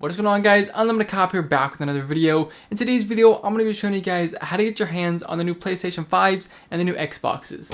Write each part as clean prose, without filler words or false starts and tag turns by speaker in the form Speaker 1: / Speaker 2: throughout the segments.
Speaker 1: What is going on, guys? UnlimitedCop here, back with another video. In today's video, I'm going to be showing you guys how to get your hands on the new PlayStation 5s and the new Xboxes.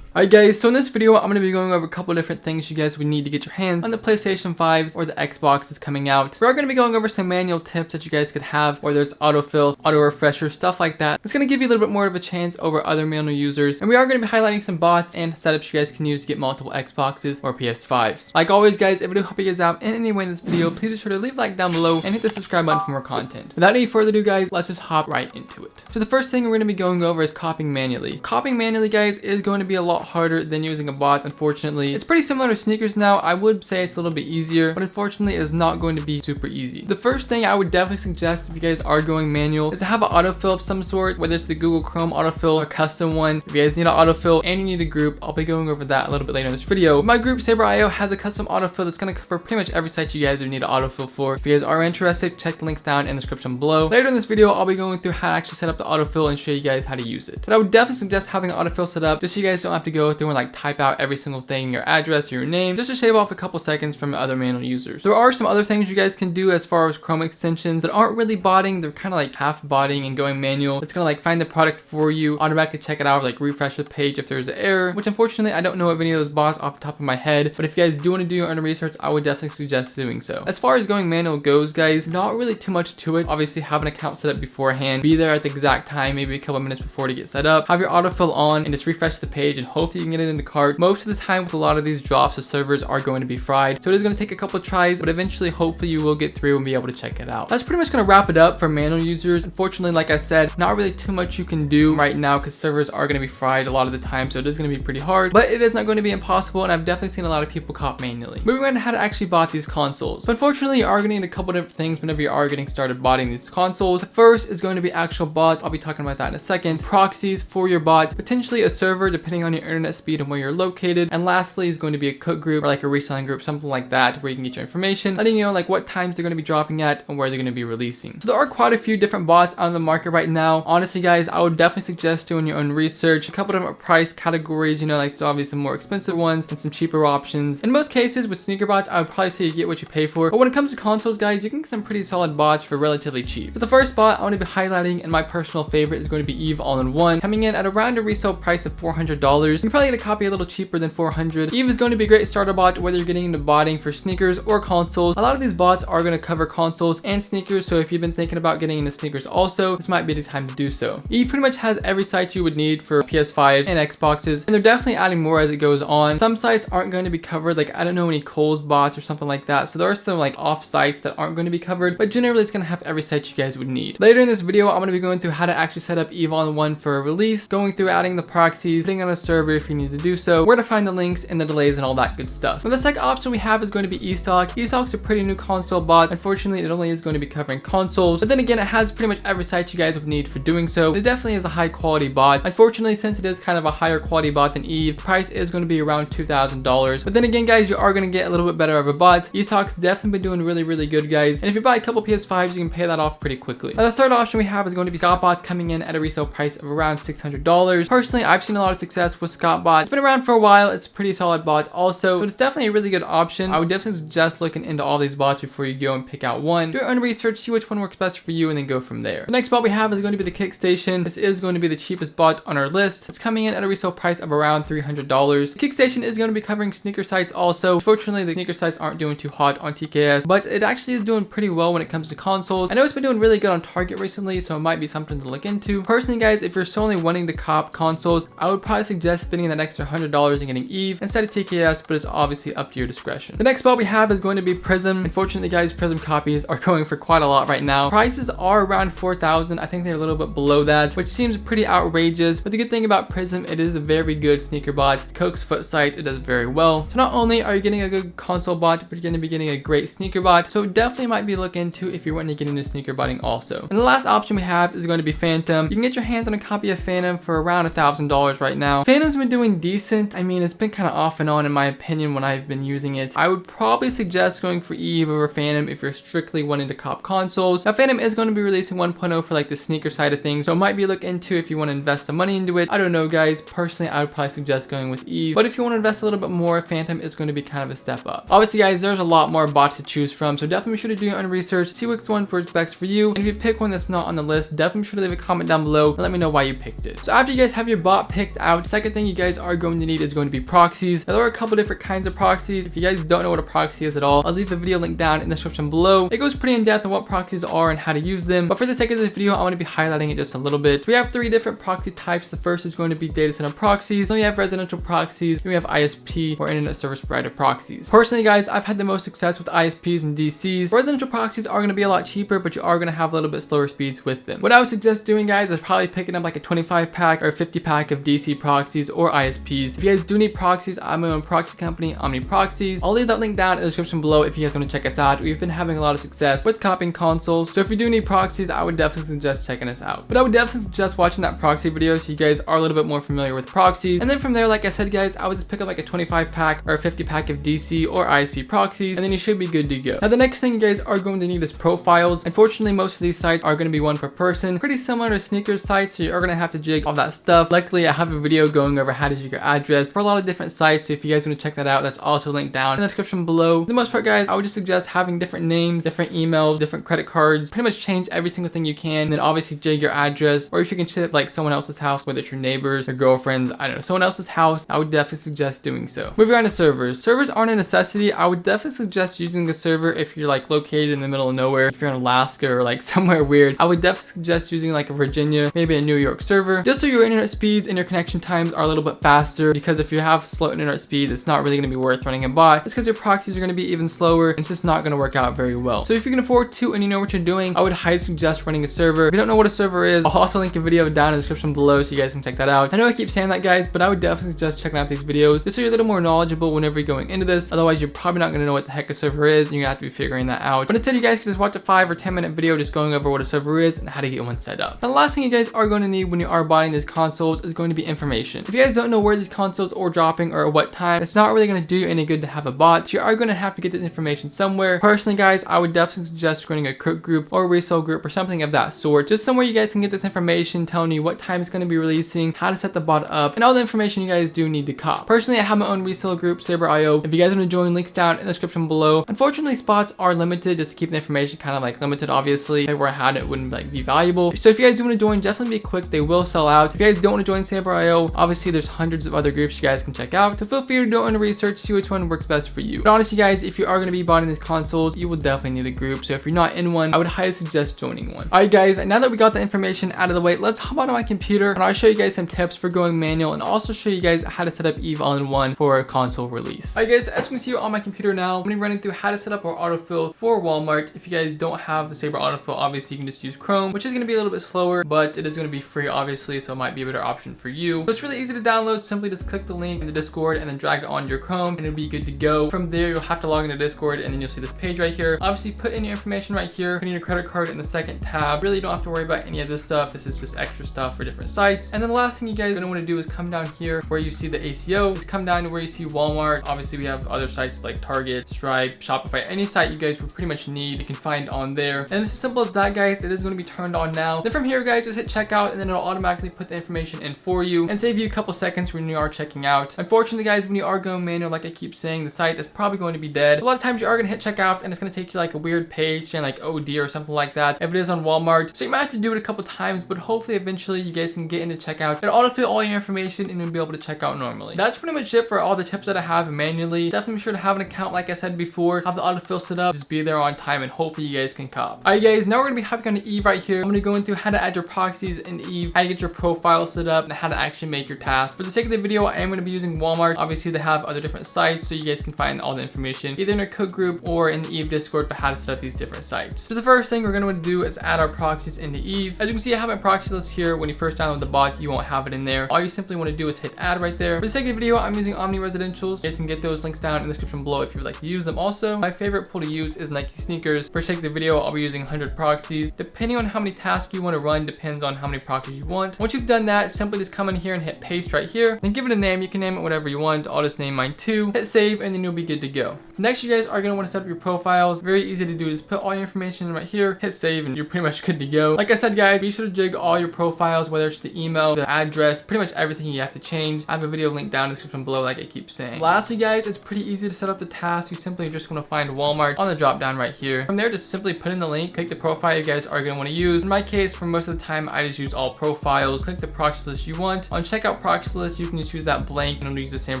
Speaker 1: Alright guys, so in this video, I'm going to be going over a couple different things you guys would need to get your hands on the PlayStation 5s or the Xboxes coming out. We are going to be going over some manual tips that you guys could have, whether it's autofill, auto refresher, stuff like that. It's going to give you a little bit more of a chance over other manual users. And we are going to be highlighting some bots and setups you guys can use to get multiple Xboxes or PS5s. Like always guys, if I do help you guys out in any way in this video, please be sure to leave a like down below and hit the subscribe button for more content. Without any further ado guys, let's just hop right into it. So the first thing we're going to be going over is copying manually. Copying manually guys is going to be a lot harder than using a bot, unfortunately. It's pretty similar to sneakers now. I would say it's a little bit easier, but unfortunately it is not going to be super easy. The first thing I would definitely suggest if you guys are going manual is to have an autofill of some sort, whether it's the Google Chrome autofill or custom one. If you guys need an autofill and you need a group, I'll be going over that a little bit later in this video. My group EveAIO has a custom autofill that's going to cover pretty much every site you guys would need an autofill for. If you guys are interested, check the links down in the description below. Later in this video, I'll be going through how to actually set up the autofill and show you guys how to use it. But I would definitely suggest having an autofill set up just so you guys don't have to go through and like type out every single thing, your address, your name, just to shave off a couple seconds from other manual users. There are some other things you guys can do as far as Chrome extensions that aren't really botting. They're kind of like half botting and going manual. It's gonna like find the product for you, automatically check it out, like refresh the page if there's an error, which unfortunately I don't know of any of those bots off the top of my head, but if you guys do want to do your own research, I would definitely suggest doing so. As far as going manual goes guys, not really too much to it. Obviously have an account set up beforehand, be there at the exact time, maybe a couple minutes before to get set up, have your autofill on and just refresh the page and hopefully you can get it in the cart. Most of the time with a lot of these drops, the servers are going to be fried, so it is going to take a couple tries, but eventually hopefully you will get through and be able to check it out. That's pretty much going to wrap it up for manual users. Unfortunately, like I said, not really too much you can do right now because servers are going to be fried a lot of the time, so it is going to be pretty hard, but it is not going to be impossible, and I've definitely seen a lot of people cop manually. Moving on to how to actually bot these consoles. So unfortunately, you are going to need a couple different things whenever you are getting started botting these consoles. The first is going to be actual bots. I'll be talking about that in a second. Proxies for your bot, potentially a server depending on your internet speed and where you're located, and lastly is going to be a cook group or like a reselling group, something like that, where you can get your information, letting you know like what times they're going to be dropping at and where they're going to be releasing. So there are quite a few different bots on the market right now. Honestly guys, I would definitely suggest doing your own research. A couple different price categories, you know, like there's obviously some more expensive ones and some cheaper options. In most cases with sneaker bots, I would probably say you get what you pay for, but when it comes to consoles guys, you can get some pretty solid bots for relatively cheap. But the first bot I want to be highlighting, and my personal favorite, is going to be Eve All-in-One, coming in at around a resale price of $400. You can probably get a copy a little cheaper than $400. Eve is going to be a great starter bot whether you're getting into botting for sneakers or consoles. A lot of these bots are going to cover consoles and sneakers, so if you've been thinking about getting into sneakers also, this might be the time to do so. Eve pretty much has every site you would need for PS5s and Xboxes, and they're definitely adding more as it goes on. Some sites aren't going to be covered, like I don't know any Kohl's bots or something like that, so there are some like off sites that aren't going to be covered, but generally it's going to have every site you guys would need. Later in this video, I'm going to be going through how to actually set up Eve All-in-One for a release, going through adding the proxies, putting on a server if you need to do so, where to find the links and the delays and all that good stuff. Now the second option we have is going to be eStock. eStock's a pretty new console bot. Unfortunately, it only is going to be covering consoles, but then again, it has pretty much every site you guys would need for doing so. It definitely is a high quality bot. Unfortunately, since it is kind of a higher quality bot than Eve, the price is going to be around $2,000. But then again, guys, you are going to get a little bit better of a bot. eStock's definitely been doing really good, guys. And if you buy a couple PS5s, you can pay that off pretty quickly. Now the third option we have is going to be Scott bots, coming in at a resale price of around $600. Personally, I've seen a lot of success with Scott bots. It's been around for a while. It's a pretty solid bot also, so it's definitely a really good option. I would definitely suggest looking into all these bots before you go and pick out one. Do your own research, see which one works best for you, and then go from there. The next bot we have is going to be the Kickstation. This is going to be the cheapest bot on our list. It's coming in at a resale price of around $300. The Kickstation is going to be covering sneaker sites also. Unfortunately, the sneaker sites aren't doing too hot on TKS, but it actually is doing pretty well when it comes to consoles. I know it's been doing really good on Target recently, so it might be something to look into. Personally, guys, if you're solely wanting to cop consoles, I would probably suggest spending that extra $100 and getting Eve instead of TKS, but it's obviously up to your discretion. The next bot we have is going to be Prism. Unfortunately, guys, Prism copies are going for quite a lot right now. Prices are around $4,000. I think they're a little bit below that, which seems pretty outrageous, but the good thing about Prism, it is a very good sneaker bot. Coke's foot sites, it does very well. So not only are you getting a good console bot, but you're going to be getting a great sneaker bot, so definitely might be look into if you're wanting to get into sneaker botting also. And the last option we have is going to be Phantom. You can get your hands on a copy of Phantom for around $1,000 right now. Phantom's been doing decent. I mean, it's been kind of off and on in my opinion when I've been using it. I would probably suggest going for Eve over Phantom if you're strictly wanting to cop consoles. Now, Phantom is going to be releasing 1.0 for like the sneaker side of things, so it might be a look into if you want to invest some money into it. I don't know, guys. Personally, I would probably suggest going with Eve, but if you want to invest a little bit more, Phantom is going to be kind of a step up. Obviously, guys, there's a lot more bots to choose from, so definitely be sure to do your own research, see which one works best for you, and if you pick one that's not on the list, definitely be sure to leave a comment down below and let me know why you picked it. So after you guys have your bot picked out, second thing you guys are going to need is going to be proxies. Now, there are a couple different kinds of proxies. If you guys don't know what a proxy is at all, I'll leave the video link down in the description below. It goes pretty in depth on what proxies are and how to use them, but for the sake of this video, I want to be highlighting it just a little bit. So we have 3 different proxy types. The first is going to be data center proxies, then we have residential proxies, then we have ISP or internet service provider proxies. Personally, guys, I've had the most success with ISPs and DCs. Residential proxies are going to be a lot cheaper, but you are going to have a little bit slower speeds with them. What I would suggest doing, guys, is probably picking up like a 25 pack or a 50 pack of DC proxies or ISPs. If you guys do need proxies, I'm my own proxy company, Omni Proxies. I'll leave that link down in the description below if you guys want to check us out. We've been having a lot of success with copying consoles, so if you do need proxies, I would definitely suggest checking us out. But I would definitely suggest watching that proxy video so you guys are a little bit more familiar with proxies. And then from there, like I said, guys, I would just pick up like a 25 pack or a 50 pack of DC or ISP proxies, and then you should be good to go. Now, the next thing you guys are going to need is profiles. Unfortunately, most of these sites are going to be one per person, pretty similar to sneakers sites, so you are going to have to jig all that stuff. Luckily, I have a video going over how to jig your address for a lot of different sites, so if you guys want to check that out, that's also linked down in the description below. For the most part, guys, I would just suggest having different names, different emails, different credit cards, pretty much change every single thing you can, and then obviously jig your address, or if you can ship like someone else's house, whether it's your neighbors, your girlfriends, I don't know, someone else's house, I would definitely suggest doing so. Moving on to servers. Servers aren't a necessity. I would definitely suggest using a server if you're like located in the middle of nowhere, if you're in Alaska or like somewhere weird. I would definitely suggest using like a Virginia, maybe a New York server, just so your internet speeds and your connection times are a little bit faster, because if you have slow internet speeds, it's not really going to be worth running a bot. It's because your proxies are going to be even slower and it's just not going to work out very well. So if you can afford to and you know what you're doing, I would highly suggest running a server. If you don't know what a server is, I'll also link a video down in the description below so you guys can check that out. I know I keep saying that, guys, but I would definitely suggest checking out these videos just so you're a little more knowledgeable whenever you're going into this. Otherwise, you're probably not going to know what the heck a server is and you're going to have to be figuring that out. But instead, you guys can just watch a 5 or 10 minute video just going over what a server is and how to get one set up. Now, the last thing you guys are going to need when you are buying these consoles is going to be information. If you guys don't know where these consoles are dropping or at what time, it's not really going to do you any good to have a bot. So you are going to have to get this information somewhere. Personally, guys, I would definitely suggest joining a cook group or a resale group or something of that sort. Just somewhere you guys can get this information telling you what time it's going to be releasing, how to set the bot up, and all the information you guys do need to cop. Personally, I have my own resale group, EveAIO. If you guys want to join, links down in the description below. Unfortunately, spots are limited just to keep the information kind of like limited, obviously. If I were had it wouldn't like be valuable. So if you guys do want to join, definitely be quick. They will sell out. If you guys don't want to join EveAIO, obviously there's hundreds of other groups you guys can check out. So feel free to do your own research, see which one works best for you. But honestly, guys, if you are going to be buying these consoles, you will definitely need a group. So if you're not in one, I would highly suggest joining one. Alright, guys, now that we got the information out of the way, let's hop onto my computer and I'll show you guys some tips for going manual and also show you guys how to set up Eve All-in-One for a console release. Alright, guys, as you can see on my computer now, I'm going to be running through how to set up our autofill for Walmart. If you guys don't have the Sabre autofill, obviously you can just use Chrome, which is going to be a little bit slower, but it is going to be free, obviously, so it might be a better option for you. So it's really easy to download. Simply just click the link in the Discord and then drag it on your Chrome and it'll be good to go. From there, you'll have to log into Discord and then you'll see this page right here. Obviously, put in your information right here. Put in your credit card in the second tab. Really don't have to worry about any of this stuff. This is just extra stuff for different sites. And then the last thing you guys are gonna want to do is come down here where you see the ACO. Just come down to where you see Walmart. Obviously, we have other sites like Target, Stripe, Shopify, any site you guys would pretty much need, you can find on there. And it's as simple as that, guys. It is going to be turned on now. Then from here, guys, just hit checkout and then it'll automatically put the information in for you and save you a couple seconds when you are checking out. Unfortunately, guys, when you are going manual, like I keep saying, the site is probably going to be dead. A lot of times you are going to hit checkout and it's going to take you like a weird page saying like OD or something like that if it is on Walmart. So you might have to do it a couple times, but hopefully eventually you guys can get into checkout and autofill all your information and you'll be able to check out normally. That's pretty much it for all the tips that I have manually. Definitely be sure to have an account, like I said before, have the autofill set up, just be there on time, and hopefully you guys can cop. Alright, guys, now we're going to be hopping on Eve right here. I'm going to go into how to add your proxies in Eve, how to get your profile set up, and how to actually make your task. For the sake of the video, I am going to be using Walmart. Obviously, they have other different sites, so you guys can find all the information either in a code group or in the Eve Discord for how to set up these different sites. So the first thing we're going to want to do is add our proxies into Eve. As you can see, I have my proxy list here. When you first download the bot, you won't have it in there. All you simply want to do is hit add right there. For the sake of the video, I'm using Omni Residentials. You guys can get those links down in the description below if you would like to use them. Also, my favorite pool to use is Nike sneakers. For the sake of the video, I'll be using 100 proxies. Depending on how many tasks you want to run, depends on how many proxies you want. Once you've done that, simply just come in here and hit paste paste right here, then give it a name. You can name it whatever you want. I'll just name mine 2, hit save, and then you'll be good to go. Next, you guys are going to want to set up your profiles. Very easy to do. Just put all your information right here, hit save, and you're pretty much good to go. Like I said, guys, be sure to jig all your profiles, whether it's the email, the address, pretty much everything you have to change. I have a video linked down in the description below, like I keep saying. Lastly, guys, it's pretty easy to set up the task. You simply just want to find Walmart on the drop down right here. From there, just simply put in the link, pick the profile you guys are going to want to use. In my case, for most of the time, I just use all profiles. Click the Proxies list you want. On checkout Proxies list, you can just use that blank and it'll use the same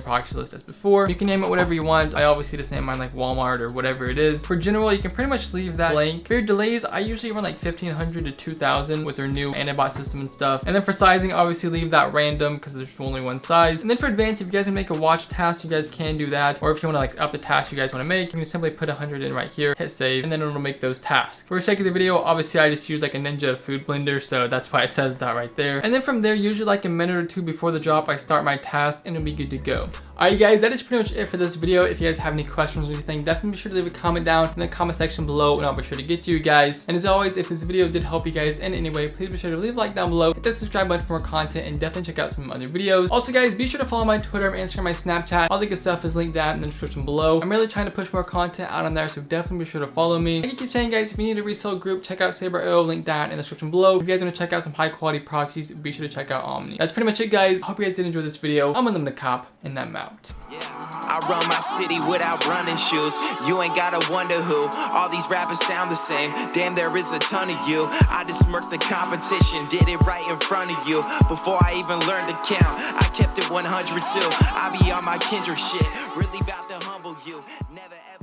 Speaker 1: Proxies list as before. You can name it whatever you want. I obviously just name mine like Walmart or whatever it is. For general, you can pretty much leave that blank. For your delays, I usually run like 1500 to 2000 with their new antibot system and stuff. And then for sizing, obviously leave that random because there's only one size. And then for advanced, if you guys want to make a watch task, you guys can do that. Or if you want to like up the task you guys want to make, you can simply put 100 in right here, hit save, and then it'll make those tasks. For the sake of the video, obviously I just use like a Ninja food blender, so that's why it says that right there. And then from there, usually like a minute or two before the drop, I start my task and it'll be good to go. Alright guys, that is pretty much it for this video. If you guys have any questions or anything, definitely be sure to leave a comment down in the comment section below and I'll be sure to get to you guys. And as always, if this video did help you guys in any way, please be sure to leave a like down below, hit that subscribe button for more content, and definitely check out some other videos. Also guys, be sure to follow my Twitter, my Instagram, my Snapchat. All the good stuff is linked down in the description below. I'm really trying to push more content out on there, so definitely be sure to follow me. Like I keep saying guys, if you need a resale group, check out EveAIO, link down in the description below. If you guys want to check out some high quality proxies, be sure to check out Omni. That's pretty much it guys. I hope you guys did enjoy this video. I'm UnlimitedCop, and I'm out.
Speaker 2: I run my city without running shoes. You ain't gotta wonder who. All these rappers sound the same. Damn, there is a ton of you. I just smirked the competition, did it right in front of you. Before I even learned to count, I kept it 100 too. I be on my Kendrick shit, really about to humble you. Never ever